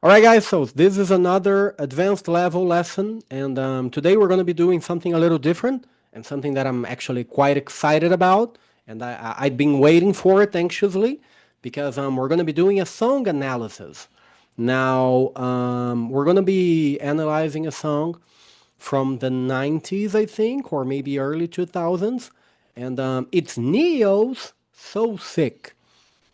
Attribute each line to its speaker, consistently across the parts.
Speaker 1: All right, guys, so this is another advanced level lesson, and today we're going to be doing something a little different and something that I'm actually quite excited about, and I've been waiting for it anxiously because we're going to be doing a song analysis. Now, we're going to be analyzing a song from the 90s, I think, or maybe early 2000s, and it's Neo's So Sick.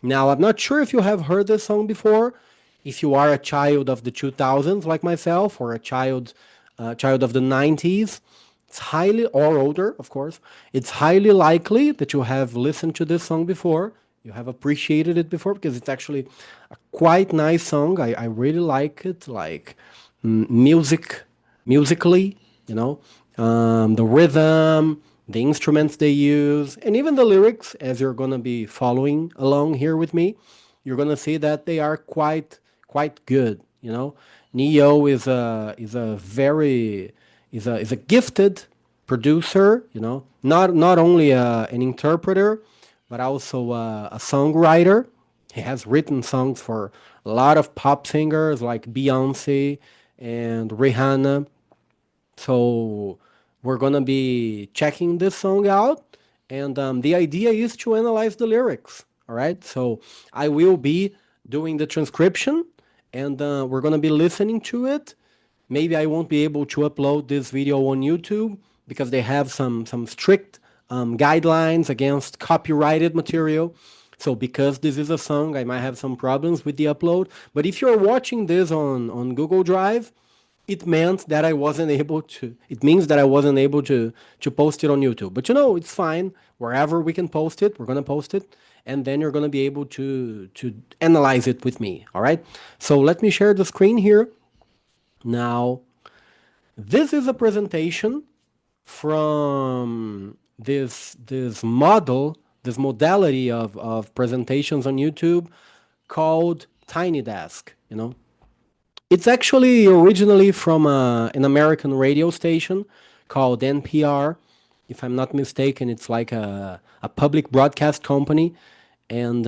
Speaker 1: Now, I'm not sure if you have heard this song before. If you are a child of the 2000s like myself, or a child of the 90s, it's highly, or older, of course, it's highly likely that you have listened to this song before. You have appreciated it before because it's actually a quite nice song. I really like it, like musically, you know, the rhythm, the instruments they use, and even the lyrics, as you're gonna be following along here with me, you're gonna see that they are quite good. You know, Neo is a very is a gifted producer. You know, not only an interpreter, but also a songwriter. He has written songs for a lot of pop singers like Beyonce and Rihanna. So we're gonna be checking this song out, and the idea is to analyze the lyrics. All right, so I will be doing the transcription, and we're gonna be listening to it. Maybe I won't be able to upload this video on YouTube because they have some strict guidelines against copyrighted material. So because this is a song, I might have some problems with the upload. But if you're watching this on Google Drive, it meant that I wasn't able to. It means that I wasn't able to post it on YouTube. But it's fine. Wherever we can post it, we're gonna post it, and then you're gonna be able to analyze it with me. All right. So let me share the screen here now. This is a presentation from this modality of presentations on YouTube called Tiny Desk. It's actually originally from an American radio station called NPR. If I'm not mistaken, it's like a public broadcast company. And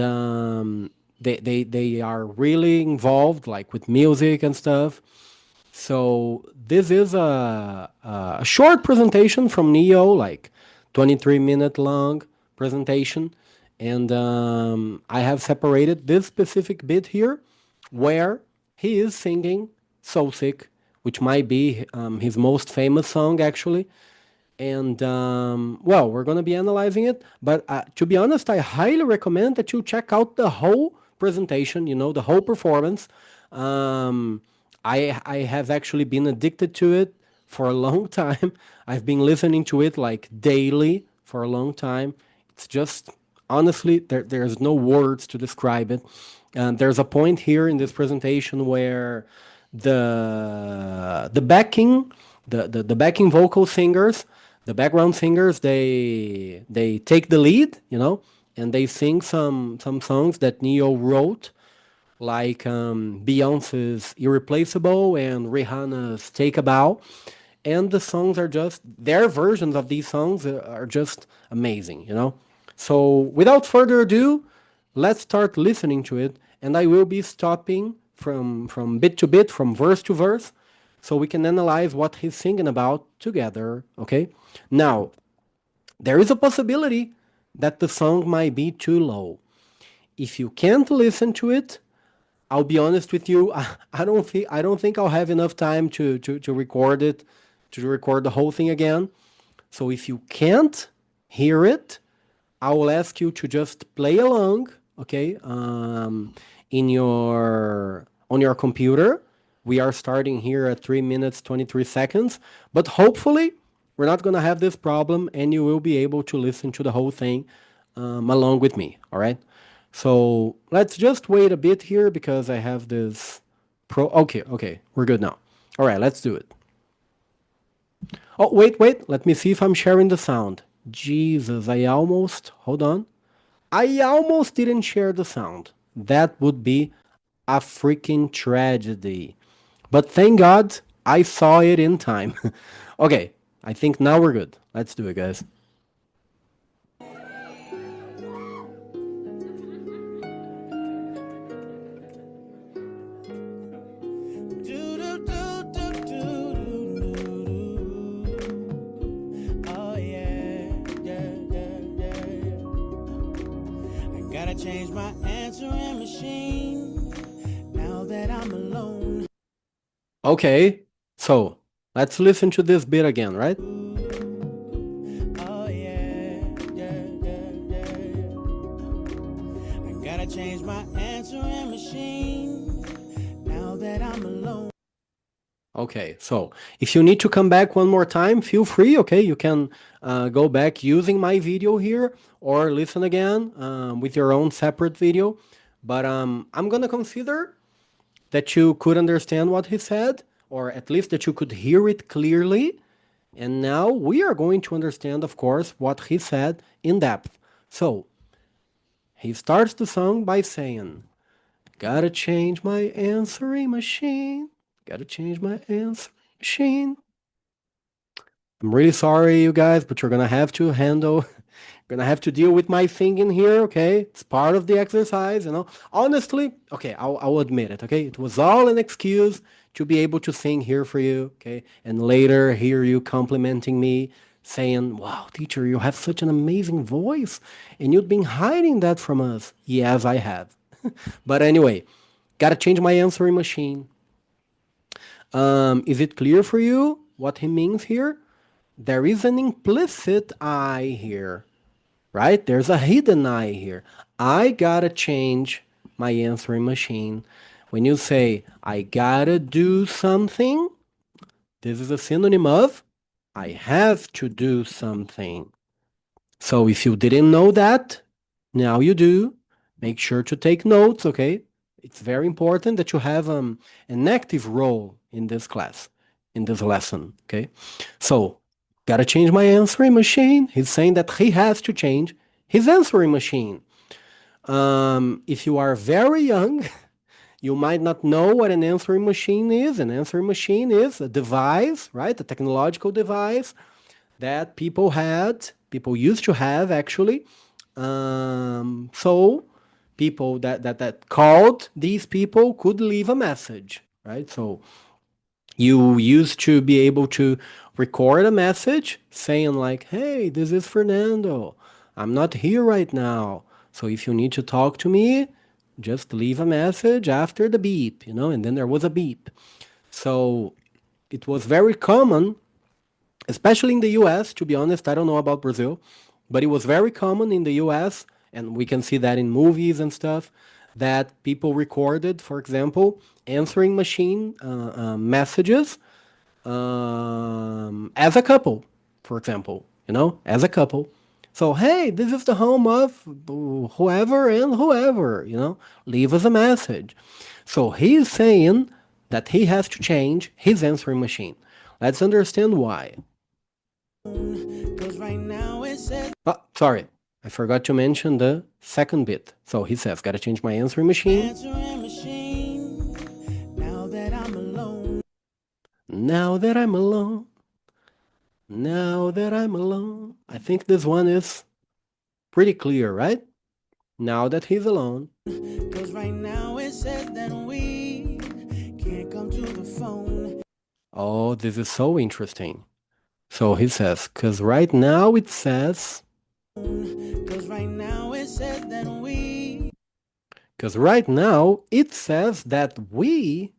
Speaker 1: they are really involved like with music and stuff. So this is a short presentation from Neo, like 23-minute long presentation. And I have separated this specific bit here where he is singing So Sick, which might be his most famous song, actually. And well, we're going to be analyzing it. But to be honest, I highly recommend that you check out the whole presentation, the whole performance. Um, I have actually been addicted to it for a long time. I've been listening to it like daily for a long time. It's just honestly there's no words to describe it. There's a point here in this presentation where the backing the backing vocal singers, the background singers, they take the lead, and they sing some songs that Neo wrote, like Beyonce's Irreplaceable and Rihanna's Take a Bow. And the songs are just, their versions of these songs are just amazing. So without further ado, let's start listening to it. And I will be stopping from bit to bit, from verse to verse, so we can analyze what he's singing about together. Okay? Now, there is a possibility that the song might be too low. If you can't listen to it, I'll be honest with you. I don't think I'll have enough time to record it, to record the whole thing again. So if you can't hear it, I will ask you to just play along, okay? In your on your computer. We are starting here at 3 minutes 23 seconds, but hopefully we're not gonna have this problem, and you will be able to listen to the whole thing along with me. All right. So let's just wait a bit here because I have this pro. Okay, we're good now. All right, let's do it. Oh, wait. Let me see if I'm sharing the sound. Jesus, hold on. I almost didn't share the sound. That would be a freaking tragedy. But thank God I saw it in time. Okay, I think now we're good. Let's do it, guys. change my answering machine now that I'm alone. Okay, so let's listen to this bit again, right? Oh yeah, yeah, yeah, yeah. I gotta change my answering machine now that I'm alone. Okay, so if you need to come back one more time, feel free, okay? You can go back using my video here or listen again with your own separate video. But I'm gonna consider that you could understand what he said, or at least that you could hear it clearly. And now we are going to understand, of course, what he said in depth. So he starts the song by saying, gotta change my answering machine. Gotta change my answering machine. I'm really sorry, you guys, but you're gonna have to handle, gonna have to deal with my singing here, okay? It's part of the exercise, you know. Honestly, okay, I'll admit it, okay? It was all an excuse to be able to sing here for you, okay? And later hear you complimenting me, saying, wow, teacher, you have such an amazing voice, and you've been hiding that from us. Yes, I have. But anyway, gotta change my answering machine. Is it clear for you what he means here? There is an implicit I here, right? There's a hidden I here. I gotta change my answering machine. When you say, I gotta do something, this is a synonym of I have to do something. So if you didn't know that, now you do. Make sure to take notes, okay? It's very important that you have an active role in this class, in this lesson, okay? So, gotta change my answering machine. He's saying that he has to change his answering machine. If you are very young, you might not know what an answering machine is. An answering machine is a device, right? A technological device that people used to have actually. So people that called these people could leave a message, right? So you used to be able to record a message saying like, hey, this is Fernando. I'm not here right now. So if you need to talk to me, just leave a message after the beep, you know, and then there was a beep. So it was very common, especially in the US, to be honest. I don't know about Brazil, but it was very common in the US, and we can see that in movies and stuff, that people recorded, for example, answering machine messages as a couple, for example, you know, as a couple. So, hey, this is the home of whoever and whoever, you know, leave us a message. So he's saying that he has to change his answering machine. Let's understand why. Oh, sorry. I forgot to mention the second bit. So he says, gotta change my answering machine. Now that I'm alone. Now that I'm alone. Now that I'm alone. I think this one is pretty clear, right? Now that he's alone. Cause right now it says that we can't come to the phone. Oh, this is so interesting. So he says, because right now it says. Because right now it says that we. Because right now it says that we.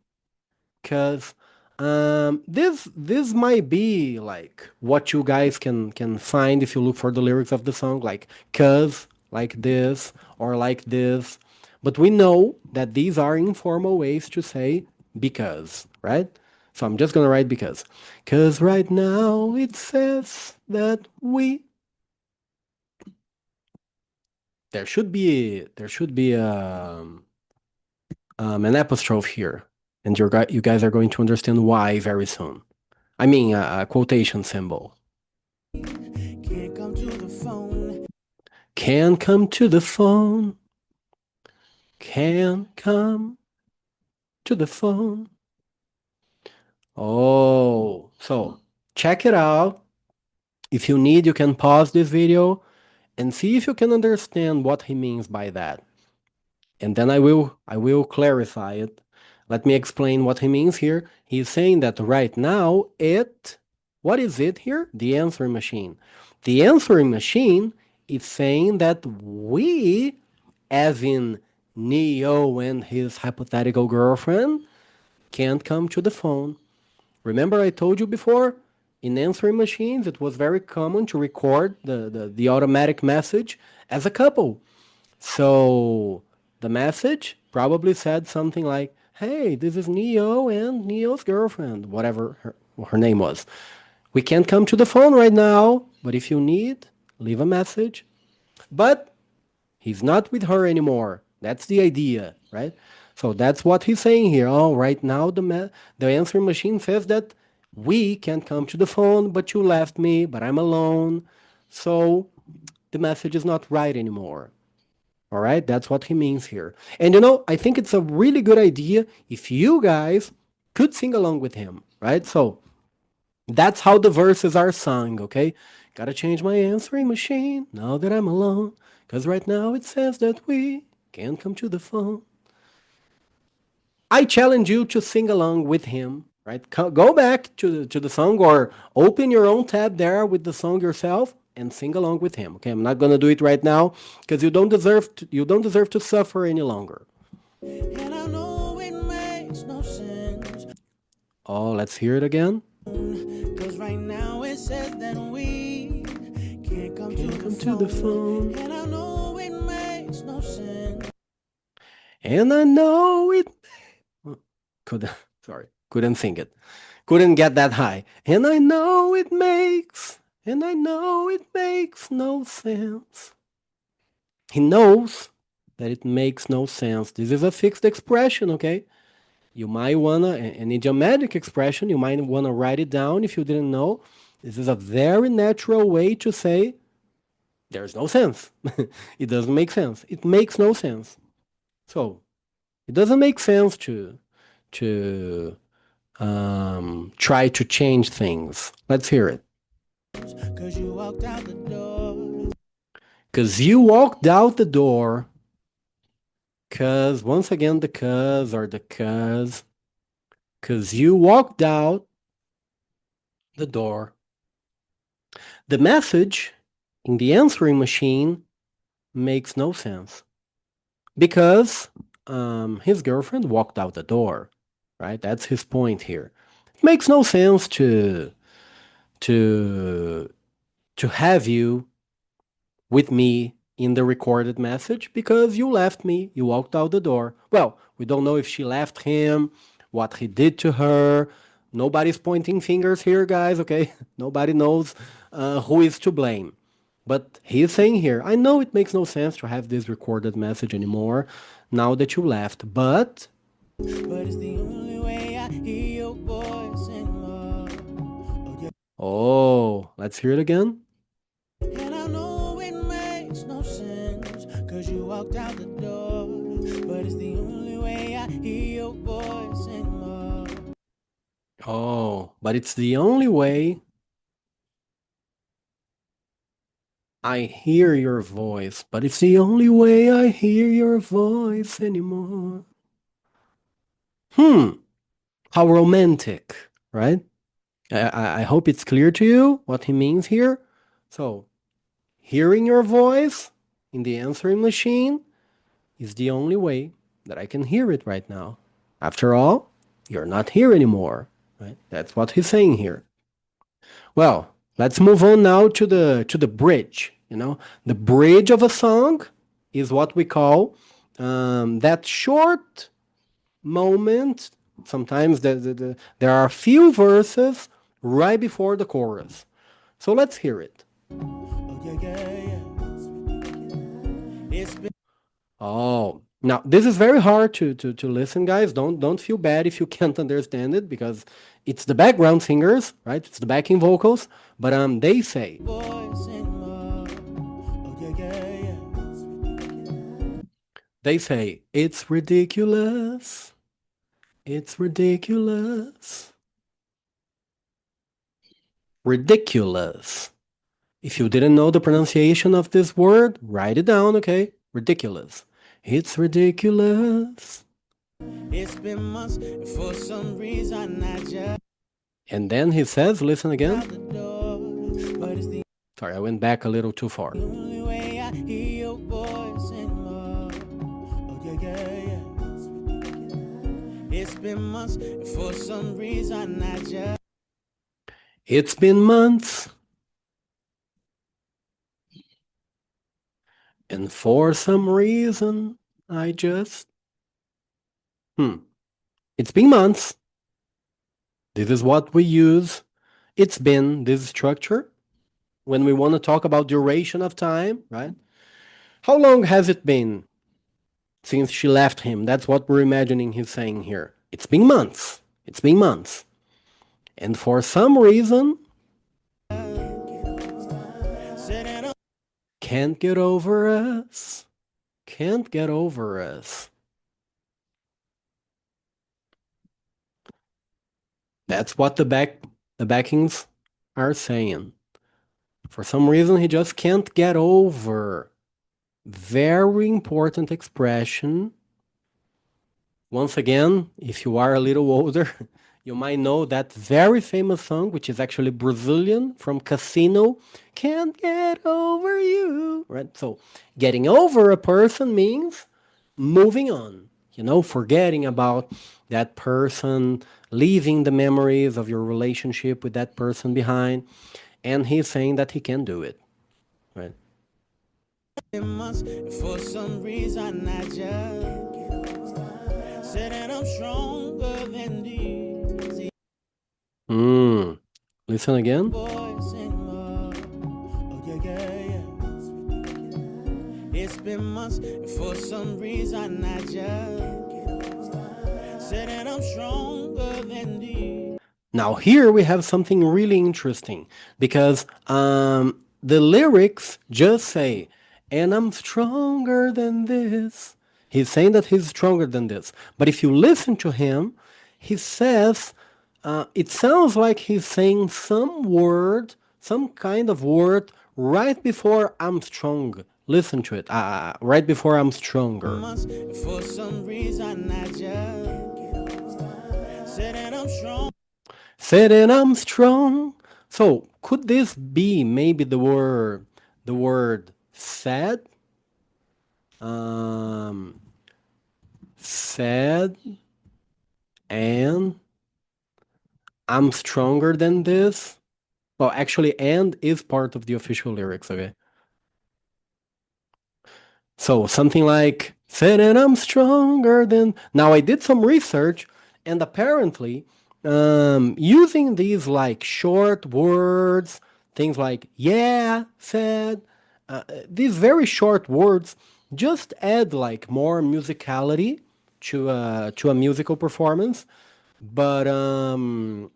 Speaker 1: Because this might be like what you guys can find if you look for the lyrics of the song, like cause, like this, or like this. But we know that these are informal ways to say because, right? So I'm just gonna write because. Cause right now it says that we. There should be an apostrophe here, and you guys are going to understand why very soon. I mean, a quotation symbol. Can't come to the phone. Can't come to the phone. Can't come to the phone. Oh, so check it out. If you need, you can pause this video and see if you can understand what he means by that. And then I will clarify it. Let me explain what he means here. He's saying that right now what is it here? The answering machine. The answering machine is saying that we as in Neo and his hypothetical girlfriend, can't come to the phone. Remember, I told you before, in answering machines, it was very common to record the automatic message as a couple. So the message probably said something like, "Hey, this is Neo and Neo's girlfriend," whatever her name was. "We can't come to the phone right now, but if you need, leave a message." But he's not with her anymore. That's the idea, right? So that's what he's saying here. Oh, right now the answering machine says that we can't come to the phone, but you left me, but I'm alone. So the message is not right anymore. All right, that's what he means here. And I think it's a really good idea if you guys could sing along with him, right? So that's how the verses are sung, okay? Gotta change my answering machine now that I'm alone. Cause right now it says that we can't come to the phone. I challenge you to sing along with him, right? Go back to the song or open your own tab there with the song yourself and sing along with him. Okay, I'm not gonna do it right now because you don't deserve to suffer any longer. And I know it makes no sense. Oh, let's hear it again. Cause right now it says that we can't come to the phone. And I know it makes no sense. And I know it couldn't sorry, couldn't sing it. Couldn't get that high. And I know it makes no sense. He knows that it makes no sense. This is a fixed expression, okay? You might wanna an idiomatic expression, you might wanna write it down if you didn't know. This is a very natural way to say there's no sense. It doesn't make sense. It makes no sense. So it doesn't make sense to try to change things. Let's hear it. Cause you walked out the door. Cause you walked out the door. Cause once again, the cause or the cause. Cause you walked out the door. The message in the answering machine makes no sense because his girlfriend walked out the door, right? That's his point here. It makes no sense to to have you with me in the recorded message because you left me, you walked out the door. Well, we don't know if she left him, what he did to her. Nobody's pointing fingers here, guys, okay? Nobody knows who is to blame. But he's saying here, I know it makes no sense to have this recorded message anymore now that you left, but it's the only way I hear your voice anymore. Oh, let's hear it again. And I know it makes no sense, cause you walked out the door, but it's the only way I hear your voice anymore. Oh, but it's the only way I hear your voice, but it's the only way I hear your voice anymore. How romantic, right? I hope it's clear to you what he means here. So, hearing your voice in the answering machine is the only way that I can hear it right now. After all, you're not here anymore, right? That's what he's saying here. Well, let's move on now to the bridge. The bridge of a song is what we call that short moment. Sometimes there are a few verses right before the chorus. So let's hear it. Oh, now this is very hard to listen, guys. Don't feel bad if you can't understand it because it's the background singers, right? It's the backing vocals, but they say it's ridiculous. It's ridiculous. Ridiculous. If you didn't know the pronunciation of this word, write it down, okay? Ridiculous. It's ridiculous. It's been months, and for some reason I just. And then he says, listen again. Sorry, I went back a little too far. It's been months, and for some reason, I just. Hmm. It's been months. This is what we use. It's been this structure when we want to talk about duration of time, right? How long has it been since she left him? That's what we're imagining he's saying here. It's been months. It's been months. And for some reason, can't get over us. Can't get over us. That's what the backings are saying. For some reason, he just can't get over. Very important expression. Once again, if you are a little older, you might know that very famous song, which is actually Brazilian from Casino. Can't get over you. Right? So, getting over a person means moving on, forgetting about that person, leaving the memories of your relationship with that person behind. And he's saying that he can do it. Right? For some reason, I just said that I'm stronger than these. Listen again. It's been months, and for some reason, I just said that I'm stronger than these. Now here we have something really interesting because the lyrics just say, "And I'm stronger than this." He's saying that he's stronger than this. But if you listen to him, he says, it sounds like he's saying some word, some kind of word right before "I'm strong." Listen to it. Right before "I'm stronger." For some reason, I just said that I'm strong. Said that I'm strong. So could this be maybe the word sad? Um, sad and I'm stronger than this. Well, actually, and is part of the official lyrics. Okay. So something like said and I'm stronger than. Now I did some research, and apparently, using these like short words, things like yeah, said, these very short words just add like more musicality to a musical performance, but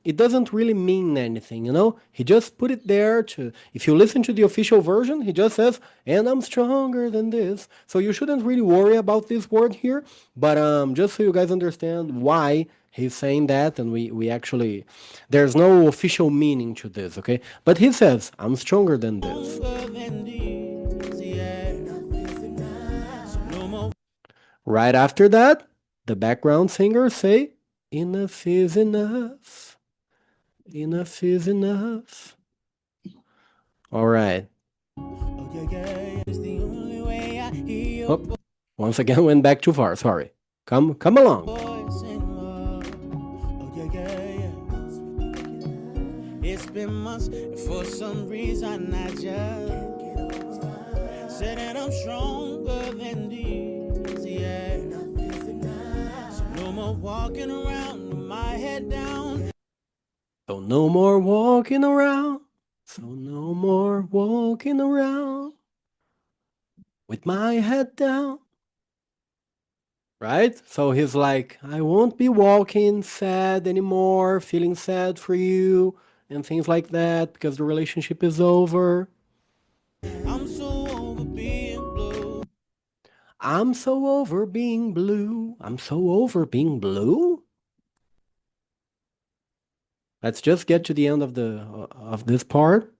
Speaker 1: it doesn't really mean anything. He just put it there to. If you listen to the official version, he just says, "And I'm stronger than this." So you shouldn't really worry about this word here. But just so you guys understand why he's saying that, and we actually, there's no official meaning to this, okay? But he says, "I'm stronger than this." Right after that, the background singers say, "Enough is enough. Enough is enough." All right. Oh, once again went back too far. Sorry. Come along. It's been months, and for some reason I just said that I'm stronger than these. Yeah. So no more walking around with my head down. So no more walking around. So no more walking around with my head down. Right? So he's like, I won't be walking sad anymore, feeling sad for you, and things like that because the relationship is over. I'm so over being blue. I'm so over being blue. I'm so over being blue. Let's just get to the end of this part.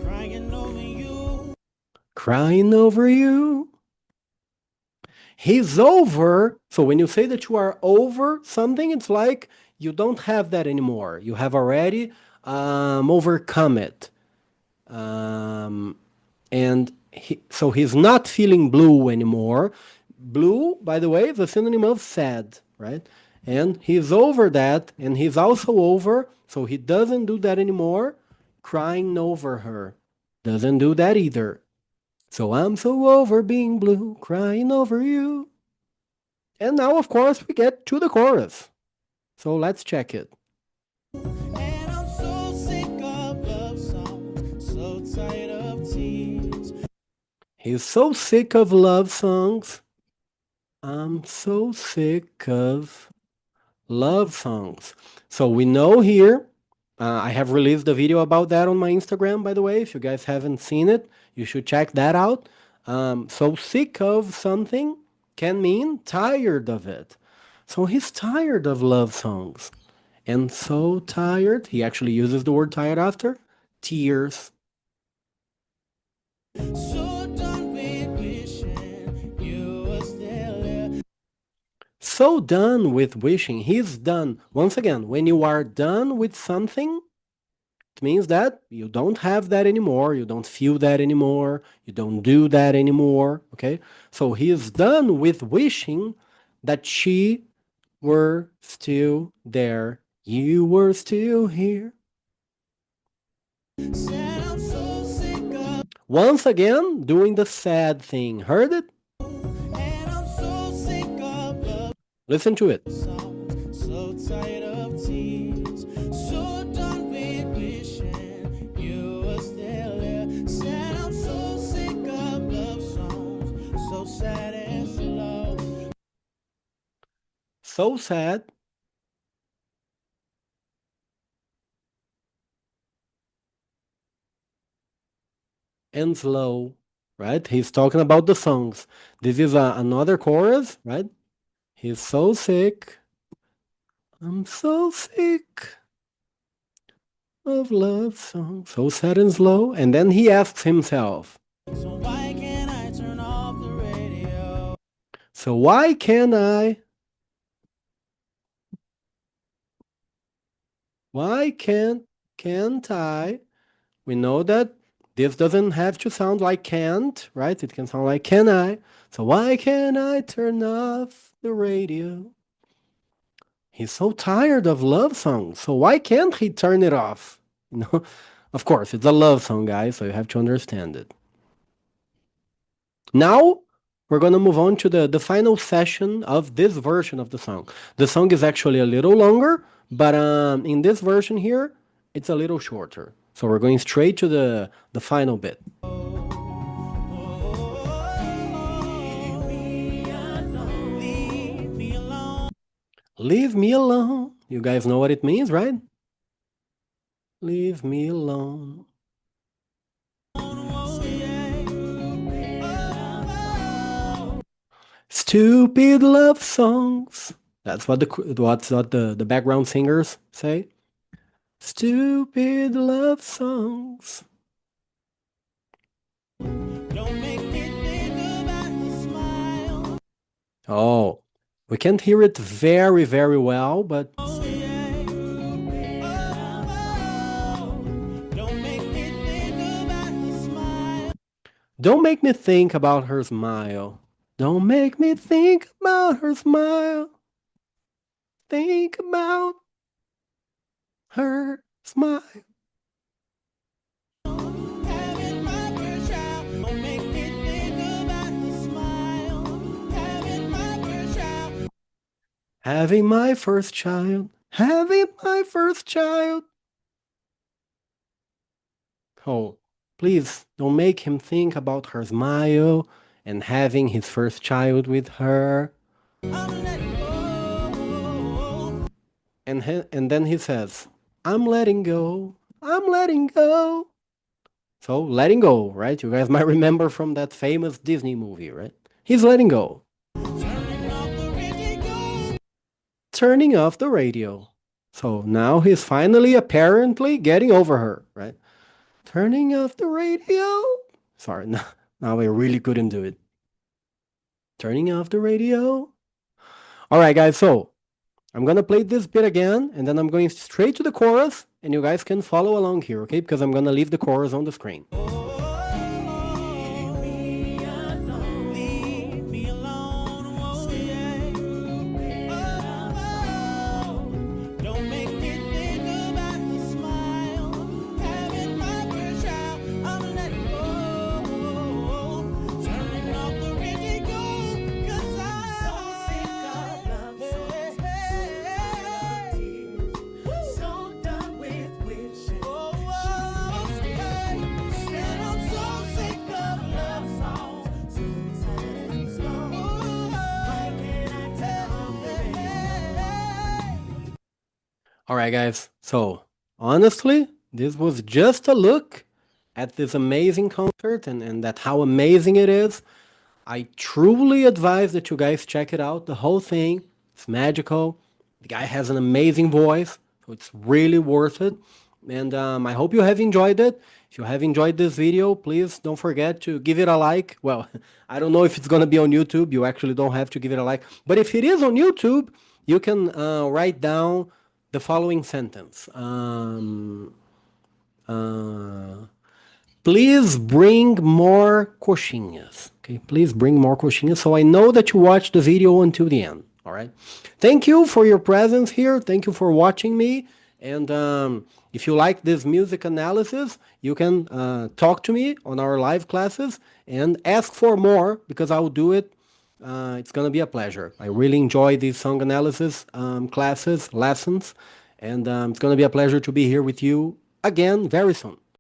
Speaker 1: Crying over you. Crying over you. He's over. So when you say that you are over something, it's like you don't have that anymore. You have already overcome it. And so he's not feeling blue anymore. Blue, by the way, is a synonym of sad, right? And he's over that, and he's also over, so he doesn't do that anymore, crying over her. Doesn't do that either. So I'm so over being blue, crying over you. And now, of course, we get to the chorus. So let's check it. And I'm so sick of love songs, so tired of tears. He's so sick of love songs. I'm so sick of love songs. So we know here, I have released a video about that on my Instagram, by the way. If you guys haven't seen it, you should check that out. So sick of something can mean tired of it. So he's tired of love songs. And so tired, he actually uses the word tired after tears. So done with wishing you were still there. So done with wishing. He's done. Once again, when you are done with something, it means that you don't have that anymore. You don't feel that anymore. You don't do that anymore. Okay? So he is done with wishing that she were still there. You were still here. Once again, doing the sad thing. Heard it? Listen to it. So tired of tears, so done with wishing you were still there. Said I'm so sick of love songs, so sad and slow. So sad. And slow, right? He's talking about the songs. This is another chorus, right? He's so sick. I'm so sick of love songs. So sad and slow. And then he asks himself, so why can't I turn off the radio? So why can't I? Why can't I? We know that this doesn't have to sound like can't, right? It can sound like can I? So why can't I turn off the radio? He's so tired of love songs. So why can't he turn it off? You know, of course, it's a love song, guys, so you have to understand it. Now, we're going to move on to the final session of this version of the song. The song is actually a little longer, but in this version here, it's a little shorter. So we're going straight to the final bit. Leave me alone. You guys know what it means, right? Leave me alone. Stupid love songs. That's what the background singers say. Stupid love songs. Don't make me think about the smile. Oh, we can't hear it very, very well, but. Don't make me think about her smile. Don't make me think about her smile. Think about her smile. Having my first child. Having my first child. Oh, please don't make him think about her smile and having his first child with her. And then he says, I'm letting go. I'm letting go. So letting go, right? You guys might remember from that famous Disney movie, right? He's letting go. Turning off the radio. So now he's finally apparently getting over her, right? Turning off the radio. Sorry, now I really couldn't do it. Turning off the radio. All right, guys, so I'm going to play this bit again, and then I'm going straight to the chorus, and you guys can follow along here, okay? Because I'm going to leave the chorus on the screen. All right, guys. So, honestly, this was just a look at this amazing concert and that how amazing it is. I truly advise that you guys check it out. The whole thing, it's magical. The guy has an amazing voice, so it's really worth it. And I hope you have enjoyed it. If you have enjoyed this video, please don't forget to give it a like. Well, I don't know if it's going to be on YouTube. You actually don't have to give it a like. But if it is on YouTube, you can write down the following sentence. Uh, Please bring more coxinhas. Okay, please bring more coxinhas so I know that you watched the video until the end. All right. Thank you for your presence here. Thank you for watching me. And if you like this music analysis, you can talk to me on our live classes and ask for more because I will do it. It's going to be a pleasure. I really enjoy these song analysis classes, lessons, and it's going to be a pleasure to be here with you again very soon.